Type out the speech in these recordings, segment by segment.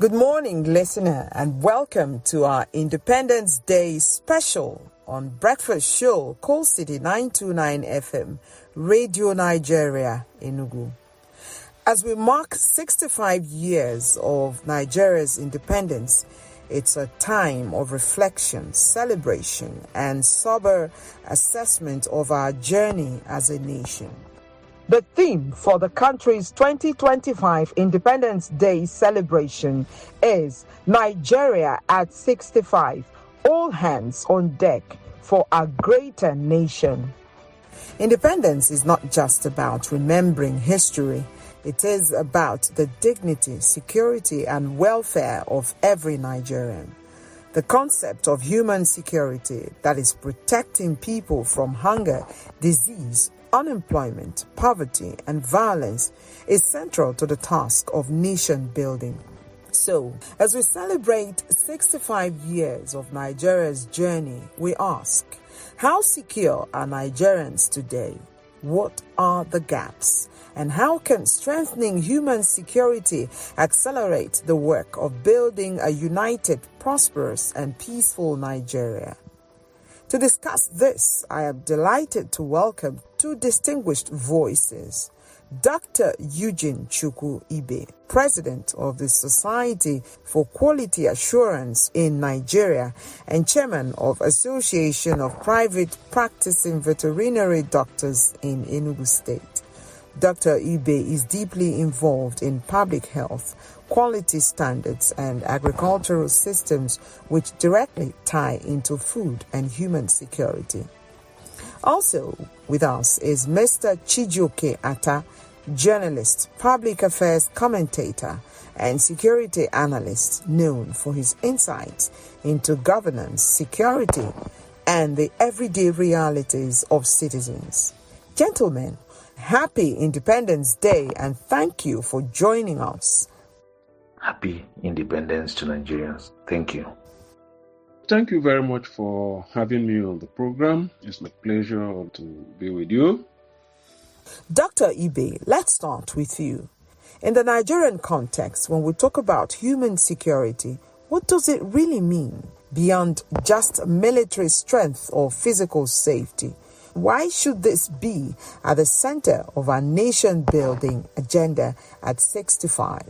Good morning, listener, and welcome to our Independence Day special on Breakfast Show, Coal City 929 FM, Radio Nigeria, Enugu. As we mark 65 years of Nigeria's independence, it's a time of reflection, celebration, and sober assessment of our journey as a nation. The theme for the country's 2025 Independence Day celebration is Nigeria at 65, all hands on deck for a greater nation. Independence is not just about remembering history. It is about the dignity, security, and welfare of every Nigerian. The concept of human security, that is protecting people from hunger, disease, unemployment, poverty, and violence, is central to the task of nation building. So, as we celebrate 65 years of Nigeria's journey, we ask, how secure are Nigerians today? What are the gaps? And how can strengthening human security accelerate the work of building a united, prosperous, and peaceful Nigeria? To discuss this, I am delighted to welcome two distinguished voices. Dr. Eugene Chukwu Ibe, President of the Society for Quality Assurance in Nigeria and Chairman of Association of Private Practicing Veterinary Doctors in Enugu State. Dr. Ibe is deeply involved in public health, quality standards, and agricultural systems which directly tie into food and human security. Also with us is Mr. Chijioke Attah, journalist, public affairs commentator, and security analyst known for his insights into governance, security, and the everyday realities of citizens. Gentlemen, happy Independence Day and thank you for joining us. Happy Independence to Nigerians. Thank you. Thank you very much for having me on the program. It's my pleasure to be with you. Dr. Ibe, let's start with you. In the Nigerian context, when we talk about human security, what does it really mean beyond just military strength or physical safety? Why should this be at the center of our nation-building agenda at 65?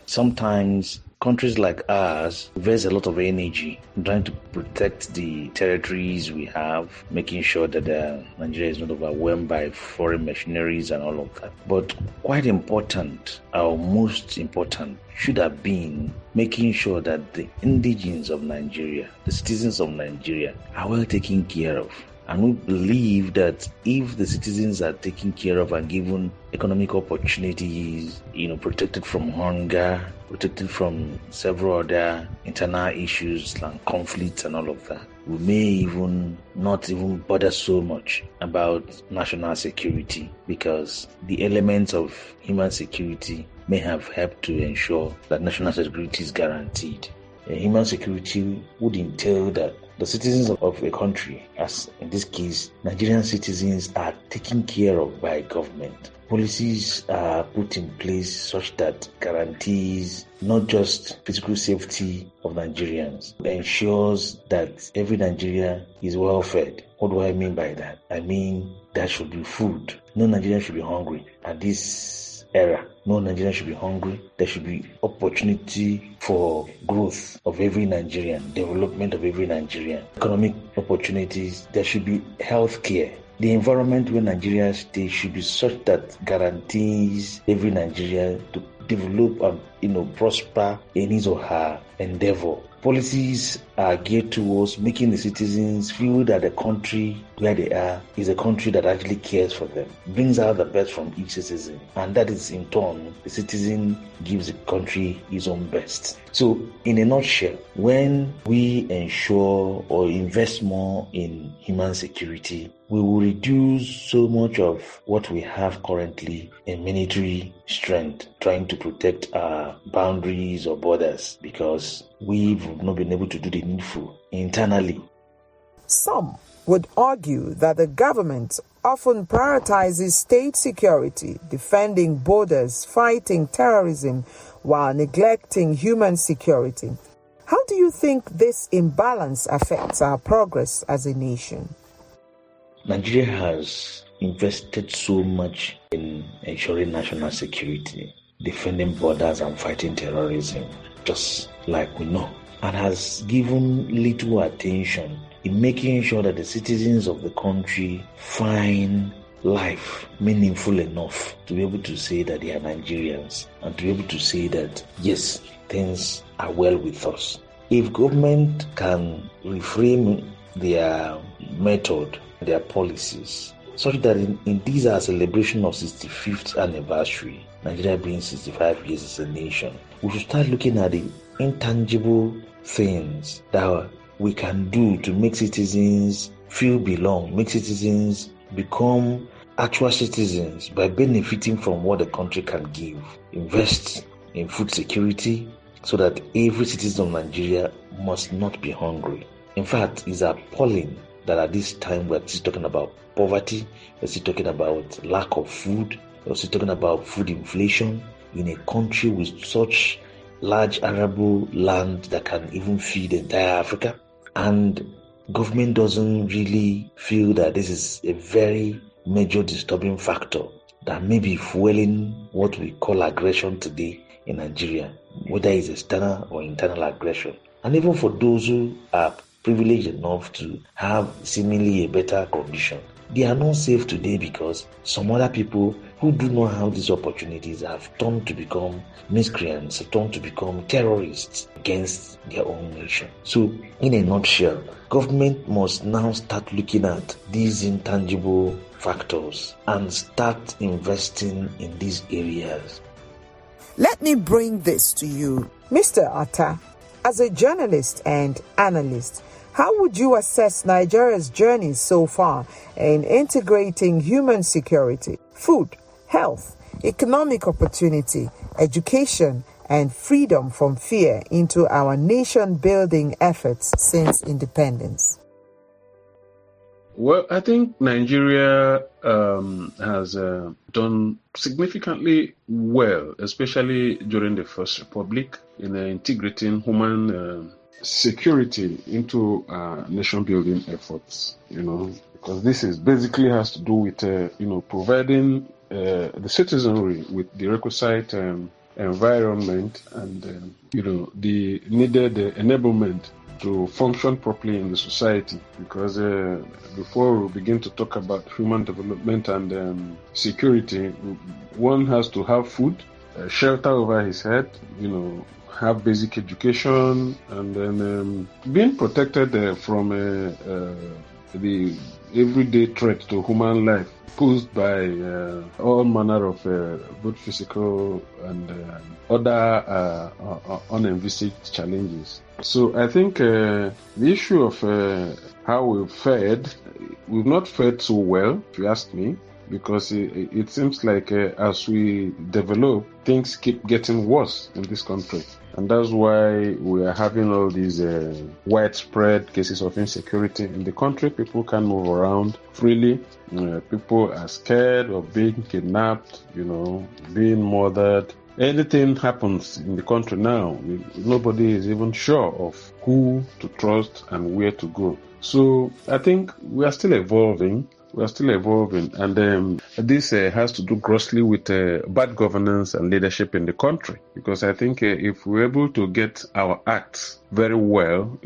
Sometimes countries like ours invest a lot of energy in trying to protect the territories we have, making sure that Nigeria is not overwhelmed by foreign machineries and all of that. But quite important, or most important, should have been making sure that the indigenes of Nigeria, the citizens of Nigeria, are well taken care of. And we believe that if the citizens are taken care of and given economic opportunities, protected from hunger, protected from several other internal issues like conflicts and all of that, we may not bother so much about national security, because the elements of human security may have helped to ensure that national security is guaranteed. Human security would entail that the citizens of a country, as in this case, Nigerian citizens, are taken care of by government. Policies are put in place such that guarantees not just physical safety of Nigerians, but ensures that every Nigerian is well fed. What do I mean by that? I mean there should be food. No Nigerian should be hungry at this era. No Nigerian should be hungry. There should be opportunity for growth of every Nigerian, development of every Nigerian, economic opportunities. There should be health care. The environment where Nigeria stays should be such that guarantees every Nigerian to develop and prosper in his or her endeavor. Policies are geared towards making the citizens feel that the country where they are is a country that actually cares for them, brings out the best from each citizen, and that is in turn, the citizen gives the country his own best. So, in a nutshell, when we ensure or invest more in human security, we will reduce so much of what we have currently in military strength, trying to protect our boundaries or borders, because we've not been able to do the needful internally. Some would argue that the government often prioritizes state security, defending borders, fighting terrorism, while neglecting human security. How do you think this imbalance affects our progress as a nation? Nigeria has invested so much in ensuring national security, defending borders and fighting terrorism, just like we know, and has given little attention in making sure that the citizens of the country find life meaningful enough to be able to say that they are Nigerians and to be able to say that, yes, things are well with us. If government can reframe their method, their policies, such that in these are celebration of 65th anniversary, Nigeria being 65 years as a nation, we should start looking at the intangible things that we can do to make citizens feel belong, make citizens become actual citizens by benefiting from what the country can give. Invest in food security so that every citizen of Nigeria must not be hungry. In fact, it's appalling that at this time we're still talking about poverty, we're still talking about lack of food, we're still talking about food inflation in a country with such large arable land that can even feed entire Africa. And government doesn't really feel that this is a very major disturbing factor that may be fueling what we call aggression today in Nigeria, whether it's external or internal aggression. And even for those who are privileged enough to have seemingly a better condition, they are not safe today because some other people who do not have these opportunities have turned to become miscreants, have turned to become terrorists against their own nation. So, in a nutshell, government must now start looking at these intangible factors and start investing in these areas. Let me bring this to you, Mr. Attah. As a journalist and analyst, how would you assess Nigeria's journey so far in integrating human security, food, health, economic opportunity, education, and freedom from fear into our nation-building efforts since independence? Well, I think Nigeria has done significantly well, especially during the First Republic, in integrating human security into nation-building efforts. Because this is basically has to do with providing the citizenry with the requisite environment and the needed enablement to function properly in the society. Because before we begin to talk about human development and security, one has to have food, shelter over his head, have basic education, and then being protected from the everyday threat to human life posed by all manner of both physical and other unenvisaged challenges. So I think the issue of how we've not fared so well, if you ask me, because it seems like as we develop, things keep getting worse in this country. And that's why we are having all these widespread cases of insecurity in the country. People can't move around freely. People are scared of being kidnapped, being murdered. Anything happens in the country now, nobody is even sure of who to trust and where to go. So I think we are still evolving. And this has to do grossly with bad governance and leadership in the country. Because I think if we're able to get our acts very well,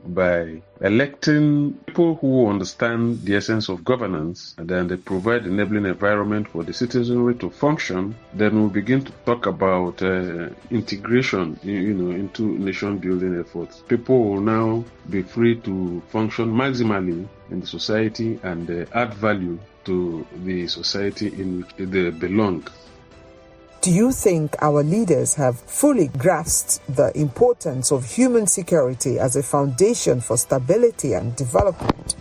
by electing people who understand the essence of governance, and then they provide enabling environment for the citizenry to function, then we'll begin to talk about integration, into nation-building efforts. People will now be free to function maximally in the society and add value to the society in which they belong. Do you think our leaders have fully grasped the importance of human security as a foundation for stability and development?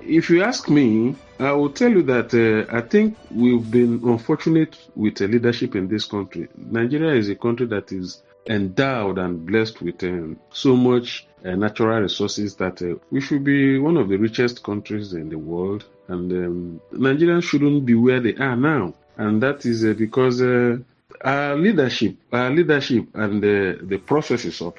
If you ask me, I will tell you that I think we've been unfortunate with the leadership in this country. Nigeria is a country that is endowed and blessed with so much natural resources that we should be one of the richest countries in the world. And Nigerians shouldn't be where they are now. And that is because our leadership, and the processes of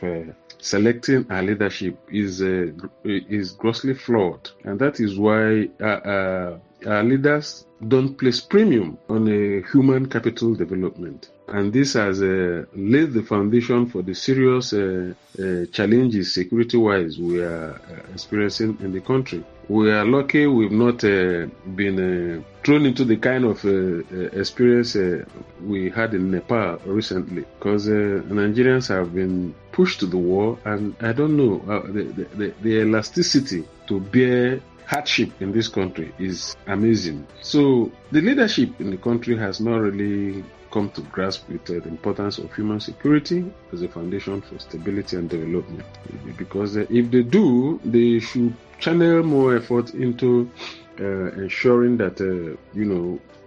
selecting our leadership is grossly flawed, and that is why our leaders don't place premium on human capital development. And this has laid the foundation for the serious challenges security-wise we are experiencing in the country. We are lucky we've not been thrown into the kind of experience we had in Nepal recently, because Nigerians have been pushed to the wall, and I don't know, the elasticity to bear hardship in this country is amazing. So the leadership in the country has not really come to grasp with the importance of human security as a foundation for stability and development. Because if they do, they should channel more effort into ensuring that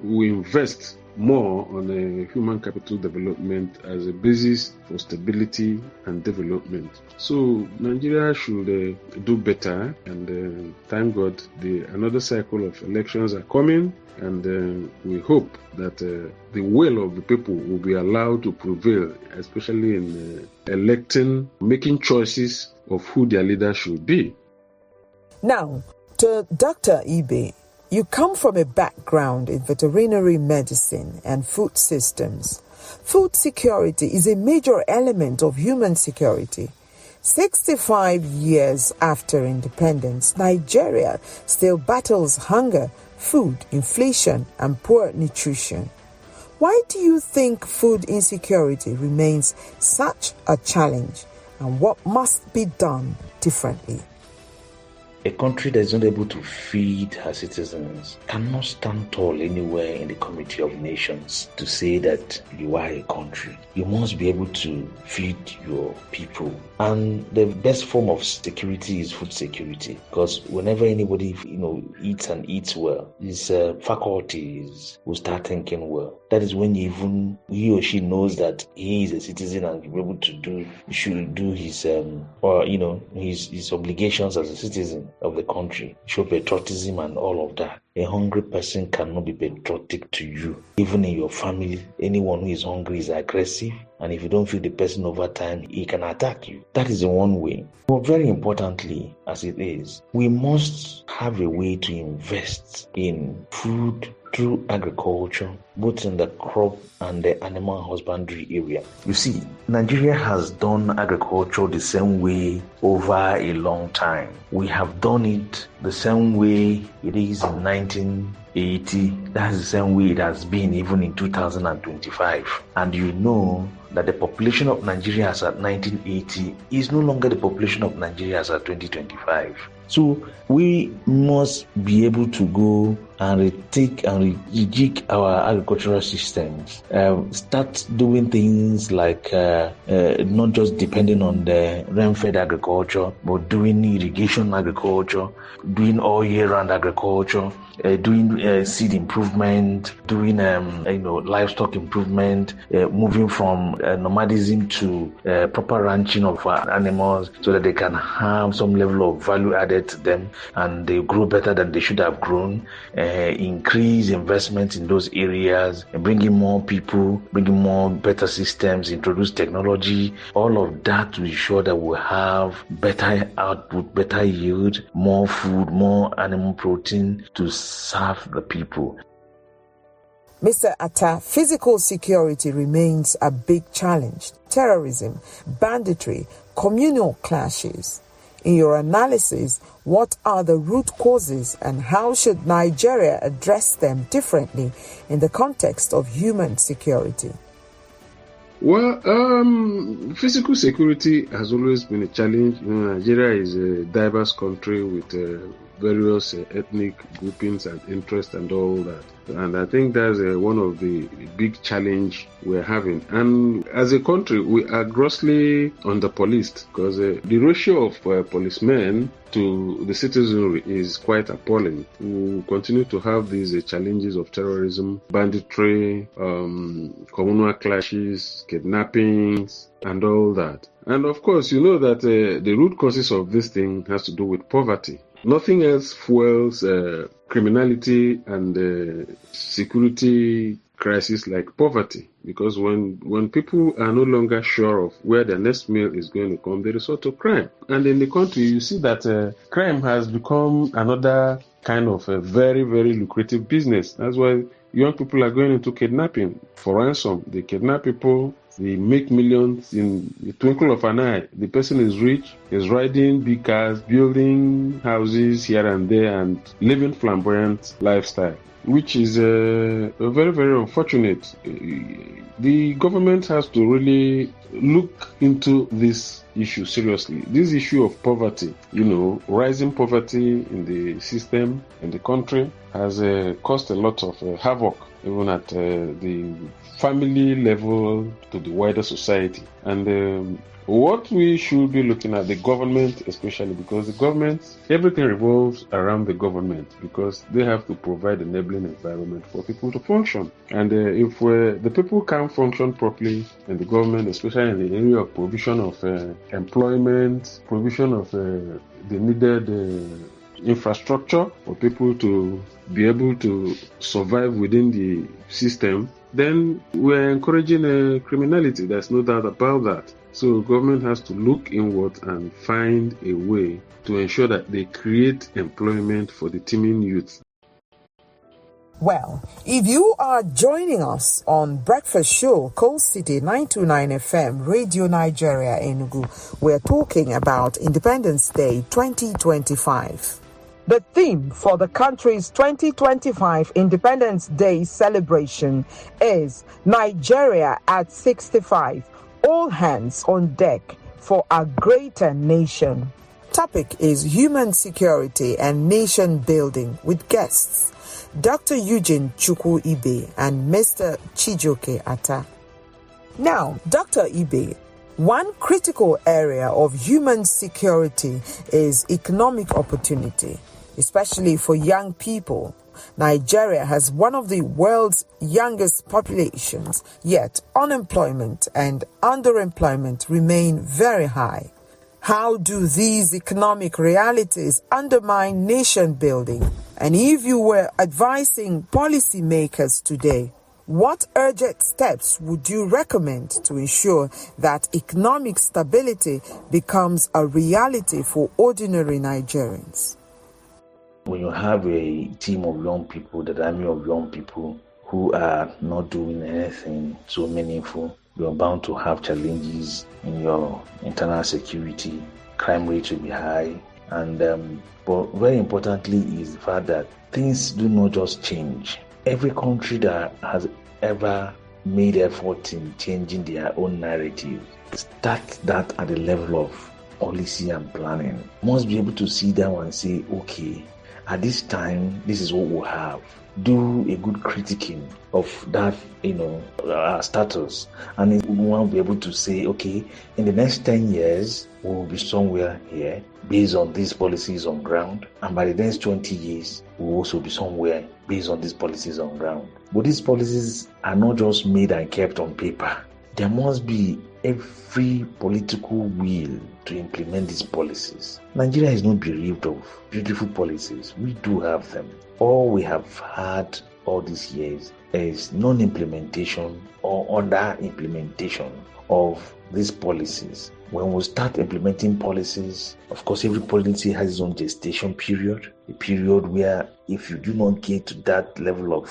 we invest more on human capital development as a basis for stability and development. So Nigeria should do better, and thank God another cycle of elections are coming, and we hope that the will of the people will be allowed to prevail, especially in making choices of who their leader should be. Now, to Dr. Ibe, you come from a background in veterinary medicine and food systems. Food security is a major element of human security. 65 years after independence, Nigeria still battles hunger, food, inflation, and poor nutrition. Why do you think food insecurity remains such a challenge, and what must be done differently? A country that is not able to feed her citizens cannot stand tall anywhere in the Committee of Nations to say that you are a country. You must be able to feed your people. And the best form of security is food security, because whenever anybody eats and eats well, his faculties will start thinking well. That is when he or she knows that he is a citizen and be able to should do his his obligations as a citizen of the country, show patriotism and all of that. A hungry person cannot be patriotic to you. Even in your family, anyone who is hungry is aggressive, and if you don't feed the person over time, he can attack you. That is the one way. But very importantly, as it is, we must have a way to invest in food through agriculture, both in the crop and the animal husbandry area. You see, Nigeria has done agriculture the same way over a long time. We have done it the same way it is in 1980. That's the same way it has been even in 2025. And you know that the population of Nigeria as at 1980 is no longer the population of Nigeria as at 2025. So we must be able to go and retake and rejig our agricultural systems. Start doing things like not just depending on the rain-fed agriculture, but doing irrigation agriculture, doing all year-round agriculture, doing seed improvement, doing livestock improvement, moving from nomadism to proper ranching of animals so that they can have some level of value added to them and they grow better than they should have grown. Increase investment in those areas, bringing more people, bringing more better systems, introduce technology. All of that to ensure that we'll have better output, better yield, more food, more animal protein to serve the people. Mr. Attah, physical security remains a big challenge. Terrorism, banditry, communal clashes. In your analysis, what are the root causes and how should Nigeria address them differently in the context of human security? Well, physical security has always been a challenge. Nigeria is a diverse country with various ethnic groupings and interests and all that. And I think that's one of the big challenge we're having. And as a country, we are grossly underpoliced because the ratio of policemen to the citizenry is quite appalling. We continue to have these challenges of terrorism, banditry, communal clashes, kidnappings, and all that. And of course, you know that the root causes of this thing has to do with poverty. Nothing else fuels criminality and security crisis like poverty, because when people are no longer sure of where their next meal is going to come, they resort to crime. And in the country, you see that crime has become another kind of a very, very lucrative business. That's why young people are going into kidnapping for ransom. They kidnap people, they make millions in the twinkle of an eye. The person is rich, is riding big cars, building houses here and there, and living flamboyant lifestyle, which is very, very unfortunate. The government has to really look into this issue seriously. This issue of poverty, rising poverty in the system, in the country, has caused a lot of havoc, even at the family level to the wider society. And what we should be looking at, the government especially, because the government, everything revolves around the government, because they have to provide enabling environment for people to function. And if the people can't function properly in the government, especially in the area of provision of employment, provision of the needed infrastructure for people to be able to survive within the system, then we're encouraging criminality. There's no doubt about that. So government has to look inward and find a way to ensure that they create employment for the teeming youth. Well, if you are joining us on Breakfast Show, Coal City 929 FM, Radio Nigeria, Enugu, we're talking about Independence Day 2025. The theme for the country's 2025 Independence Day celebration is Nigeria at 65. All hands on deck for a greater nation. Topic is human security and nation building with guests Dr. Eugene Chukwu Ibe and Mr. Chijioke Attah. Now, Dr. Ibe, one critical area of human security is economic opportunity, especially for young people. Nigeria has one of the world's youngest populations, yet unemployment and underemployment remain very high. How do these economic realities undermine nation building? And if you were advising policymakers today, what urgent steps would you recommend to ensure that economic stability becomes a reality for ordinary Nigerians? When you have a team of young people, the army of young people who are not doing anything so meaningful, you're bound to have challenges in your internal security. Crime rate will be high. And but very importantly is the fact that things do not just change. Every country that has ever made effort in changing their own narrative, start that at the level of policy and planning. Must be able to sit down and say, okay, at this time, this is what we'll have. Do a good critiquing of that, our status. And we want to be able to say, okay, in the next 10 years, we will be somewhere here based on these policies on ground. And by the next 20 years, we will also be somewhere based on these policies on ground. But these policies are not just made and kept on paper. There must be every political will to implement these policies. Nigeria is not bereaved of beautiful policies. We do have them. All we have had all these years is non-implementation or under-implementation of these policies. When we start implementing policies, of course, every policy has its own gestation period, a period where if you do not get to that level of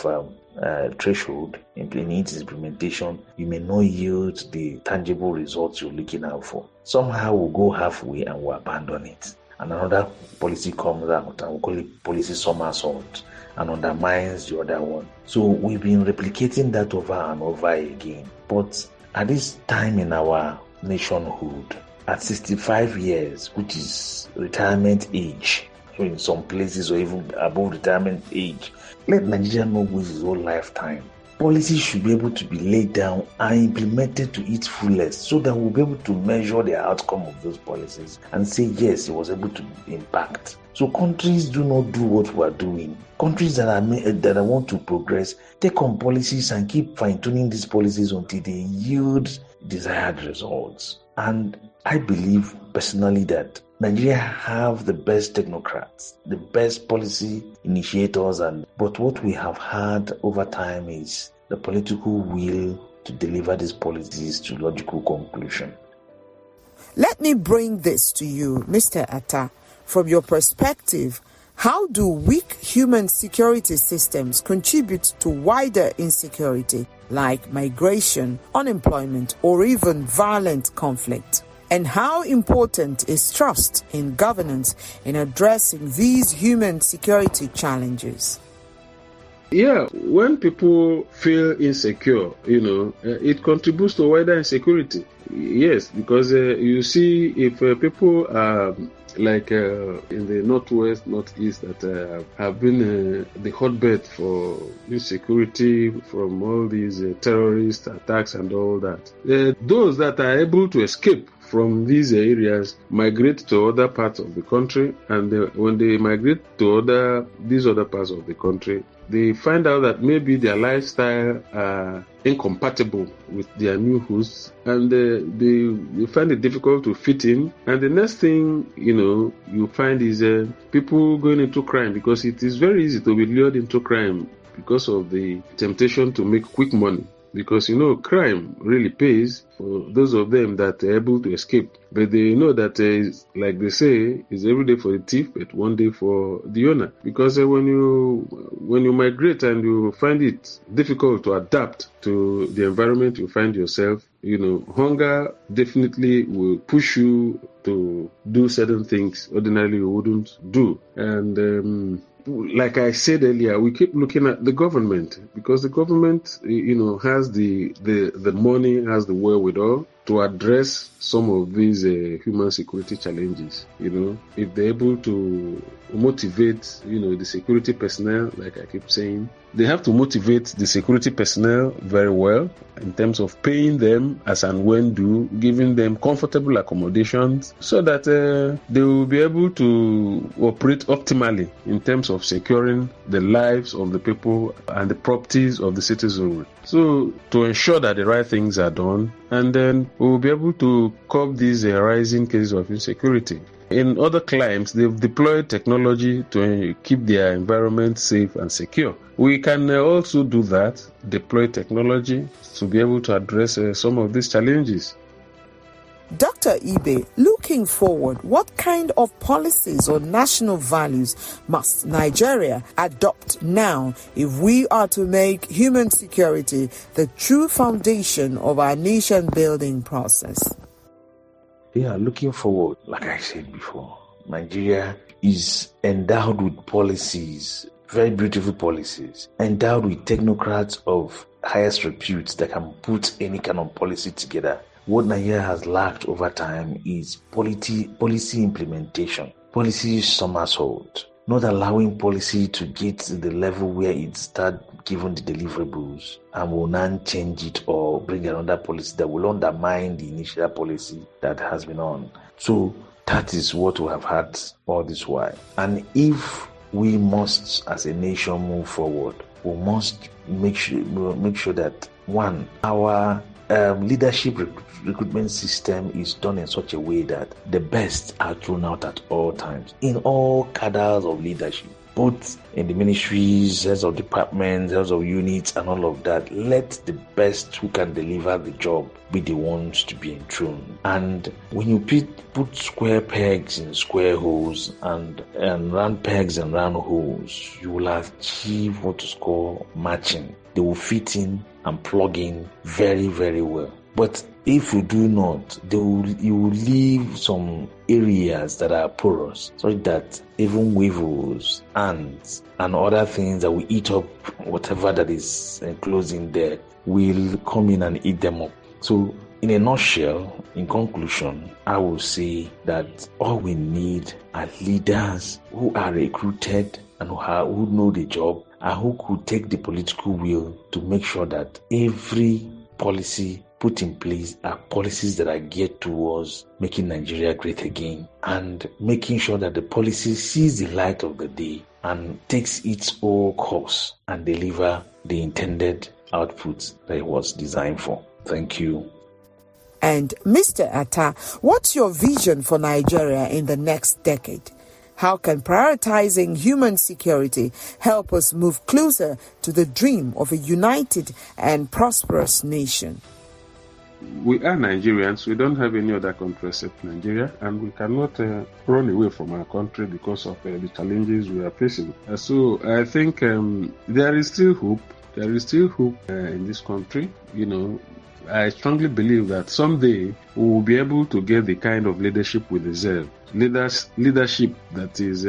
threshold in its implementation, you may not yield the tangible results you're looking out for. Somehow we'll go halfway and we'll abandon it. And another policy comes out, and we'll call it policy somersault, and undermines the other one. So we've been replicating that over and over again. But at this time in our nationhood, at 65 years, which is retirement age, in some places or even above retirement age, let Nigeria not waste his whole lifetime. Policies should be able to be laid down and implemented to its fullest so that we'll be able to measure the outcome of those policies and say, yes, it was able to impact. So countries do not do what we are doing. Countries that want to progress take on policies and keep fine-tuning these policies until they yield desired results. And I believe personally that Nigeria have the best technocrats, the best policy initiators, but what we have had over time is the political will to deliver these policies to logical conclusion. Let me bring this to you, Mr. Attah. From your perspective, how do weak human security systems contribute to wider insecurity like migration, unemployment, or even violent conflict? And how important is trust in governance in addressing these human security challenges? Yeah, when people feel insecure, it contributes to wider insecurity. Yes, because you see, if people are like in the northwest, northeast that have been the hotbed for insecurity from all these terrorist attacks and all that, those that are able to escape from these areas migrate to other parts of the country, and when they migrate to these other parts of the country, they find out that maybe their lifestyle are incompatible with their new hosts, and they find it difficult to fit in. And the next thing you find is people going into crime, because it is very easy to be lured into crime because of the temptation to make quick money. Because crime really pays for those of them that are able to escape. But they know that, like they say, it's every day for the thief, but one day for the owner. Because when you migrate and you find it difficult to adapt to the environment you find yourself, hunger definitely will push you to do certain things ordinarily you wouldn't do. And like I said earlier, we keep looking at the government, because the government, has the money, has the wherewithal to address some of these human security challenges. If they're able to motivate, the security personnel, like I keep saying, they have to motivate the security personnel very well in terms of paying them as and when due, giving them comfortable accommodations, so that they will be able to operate optimally in terms of securing the lives of the people and the properties of the citizenry. So to ensure that the right things are done, and then we will be able to curb these rising cases of insecurity. In other climes, they've deployed technology to keep their environment safe and secure. We can also do that, deploy technology to be able to address some of these challenges. Dr. Ibe, looking forward, what kind of policies or national values must Nigeria adopt now if we are to make human security the true foundation of our nation-building process? Yeah, looking forward, like I said before, Nigeria is endowed with policies, very beautiful policies, endowed with technocrats of highest repute that can put any kind of policy together. What Nigeria has lacked over time is policy implementation, policy somersault, not allowing policy to get to the level where it starts giving the deliverables and will not change it or bring another policy that will undermine the initial policy that has been on. So that is what we have had all this while. And if we must, as a nation, move forward, we must make sure that, one, our leadership recruitment system is done in such a way that the best are thrown out at all times in all cadres of leadership, both in the ministries, heads of departments, heads of units, and all of that. Let the best who can deliver the job be the ones to be enthroned. And when you put square pegs in square holes and round pegs in round holes, you will achieve what is called matching. They will fit in and plug in very, very well. But if you do not, you will leave some areas that are porous, so that even weevils, ants, and other things that will eat up whatever that is enclosed in there will come in and eat them up. So in a nutshell, in conclusion, I will say that all we need are leaders who are recruited and who know the job, and who could take the political will to make sure that every policy put in place are policies that are geared towards making Nigeria great again, and making sure that the policy sees the light of the day and takes its whole course and deliver the intended outputs that it was designed for. Thank you. And Mr. Attah, what's your vision for Nigeria in the next decade? How can prioritizing human security help us move closer to the dream of a united and prosperous nation? We are Nigerians. We don't have any other country except Nigeria, and we cannot run away from our country because of the challenges we are facing. So I think there is still hope. There is still hope in this country. I strongly believe that someday we will be able to get the kind of leadership we deserve. Leadership that is,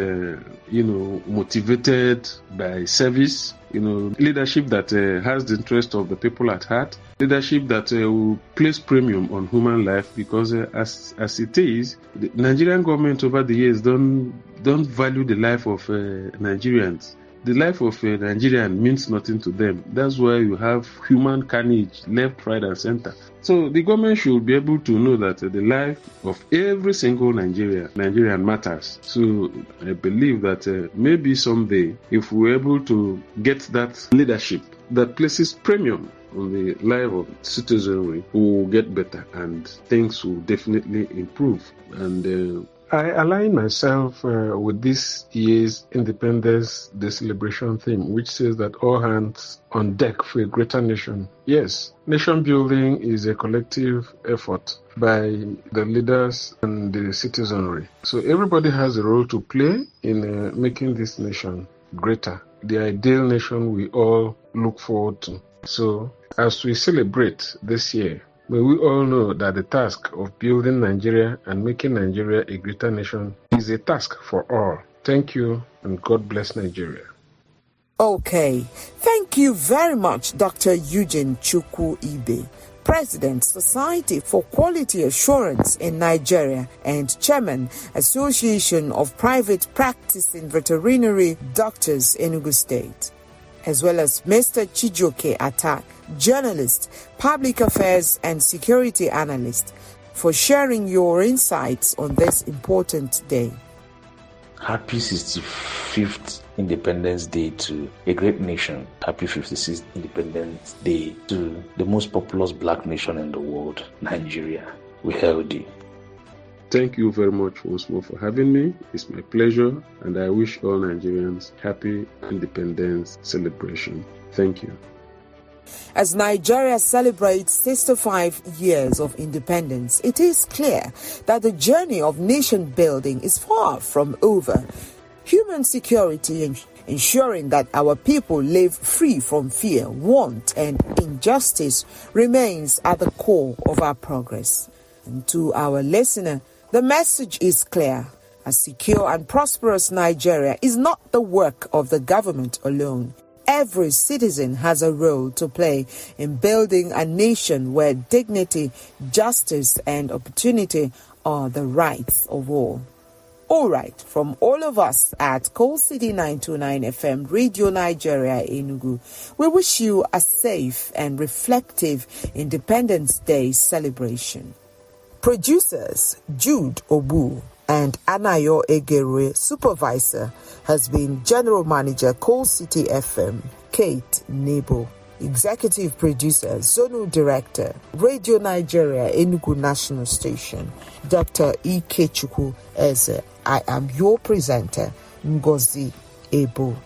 motivated by service. Leadership that has the interest of the people at heart. Leadership that will place premium on human life, because as it is, the Nigerian government over the years don't value the life of Nigerians. The life of a Nigerian means nothing to them. That's why you have human carnage left, right, and center. So the government should be able to know that the life of every single Nigerian matters. So I believe that maybe someday, if we're able to get that leadership that places premium on the life of citizenry, we will get better and things will definitely improve. And I align myself with this year's Independence Day celebration theme, which says that all hands on deck for a greater nation. Yes, nation building is a collective effort by the leaders and the citizenry. So everybody has a role to play in making this nation greater, the ideal nation we all look forward to. So as we celebrate this year, may we all know that the task of building Nigeria and making Nigeria a greater nation is a task for all. Thank you, and God bless Nigeria. Okay. Thank you very much, Dr. Eugene Chukwu Ibe, President, Society for Quality Assurance in Nigeria and Chairman, Association of Private Practicing Veterinary Doctors, Enugu State, as well as Mr. Chijioke Attah, journalist, public affairs and security analyst, for sharing your insights on this important day. Happy 65th Independence Day to a great nation. Happy 56th Independence Day to the most populous black nation in the world, Nigeria. We hailed you. Thank you very much once more for having me. It's my pleasure, and I wish all Nigerians happy independence celebration. Thank you. As Nigeria celebrates 65 years of independence, it is clear that the journey of nation building is far from over. Human security and ensuring that our people live free from fear, want, and injustice remains at the core of our progress. And to our listener, the message is clear. A secure and prosperous Nigeria is not the work of the government alone. Every citizen has a role to play in building a nation where dignity, justice, and opportunity are the rights of all. All right, from all of us at Coal City 929 FM Radio Nigeria Enugu, we wish you a safe and reflective Independence Day celebration. Producers Jude Obu and Anayo Egere, supervisor, has been General Manager Coal City FM, Kate Nebo. Executive Producer, Zonal Director, Radio Nigeria Enugu National Station, Dr. Ike Chukwu Eze. I am your presenter, Ngozi Ebo.